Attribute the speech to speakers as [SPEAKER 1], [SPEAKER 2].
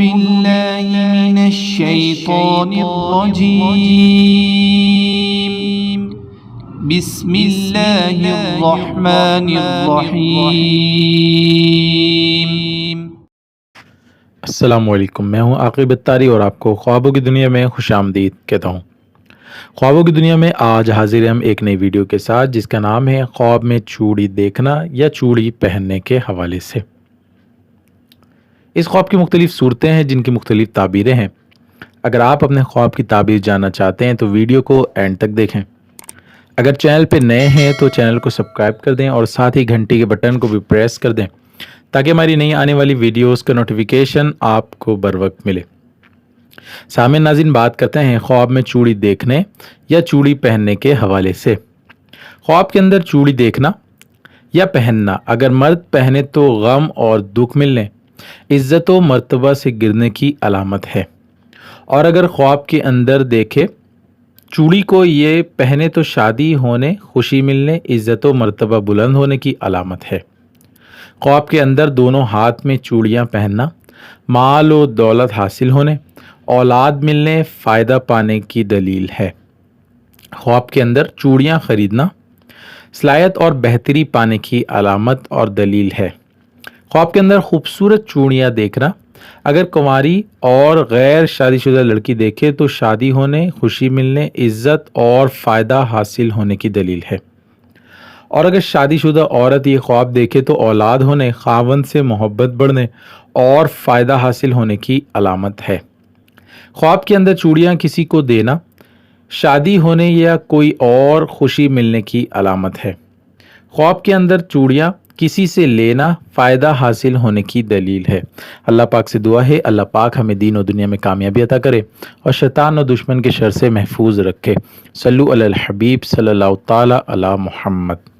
[SPEAKER 1] بالله من الشيطان الرجيم بسم الله الرحمن الرحيم۔
[SPEAKER 2] السلام علیکم، میں ہوں عاقب اتاری اور آپ کو خوابوں کی دنیا میں خوش آمدید کہتا ہوں۔ خوابوں کی دنیا میں آج حاضر ہیں ہم ایک نئی ویڈیو کے ساتھ جس کا نام ہے خواب میں چوڑی دیکھنا یا چوڑی پہننے کے حوالے سے۔ اس خواب کی مختلف صورتیں ہیں جن کی مختلف تعبیریں ہیں۔ اگر آپ اپنے خواب کی تعبیر جاننا چاہتے ہیں تو ویڈیو کو اینڈ تک دیکھیں۔ اگر چینل پہ نئے ہیں تو چینل کو سبسکرائب کر دیں اور ساتھ ہی گھنٹی کے بٹن کو بھی پریس کر دیں تاکہ ہماری نئی آنے والی ویڈیوز کا نوٹیفیکیشن آپ کو بر وقت ملے۔ سامعین ناظرین، بات کرتے ہیں خواب میں چوڑی دیکھنے یا چوڑی پہننے کے حوالے سے۔ خواب کے اندر چوڑی دیکھنا یا پہننا اگر مرد پہنے تو غم اور دکھ ملنے، عزت و مرتبہ سے گرنے کی علامت ہے، اور اگر خواب کے اندر دیکھے چوڑی کو یہ پہنے تو شادی ہونے، خوشی ملنے، عزت و مرتبہ بلند ہونے کی علامت ہے۔ خواب کے اندر دونوں ہاتھ میں چوڑیاں پہننا مال و دولت حاصل ہونے، اولاد ملنے، فائدہ پانے کی دلیل ہے۔ خواب کے اندر چوڑیاں خریدنا صلاحیت اور بہتری پانے کی علامت اور دلیل ہے۔ خواب کے اندر خوبصورت چوڑیاں دیکھنا اگر کنواری اور غیر شادی شدہ لڑکی دیکھے تو شادی ہونے، خوشی ملنے، عزت اور فائدہ حاصل ہونے کی دلیل ہے، اور اگر شادی شدہ عورت یہ خواب دیکھے تو اولاد ہونے، خاوند سے محبت بڑھنے اور فائدہ حاصل ہونے کی علامت ہے۔ خواب کے اندر چوڑیاں کسی کو دینا شادی ہونے یا کوئی اور خوشی ملنے کی علامت ہے۔ خواب کے اندر چوڑیاں کسی سے لینا فائدہ حاصل ہونے کی دلیل ہے۔ اللہ پاک سے دعا ہے اللہ پاک ہمیں دین و دنیا میں کامیابی عطا کرے اور شیطان و دشمن کے شر سے محفوظ رکھے۔ صلو علی الحبیب صلی اللہ تعالی علی محمد۔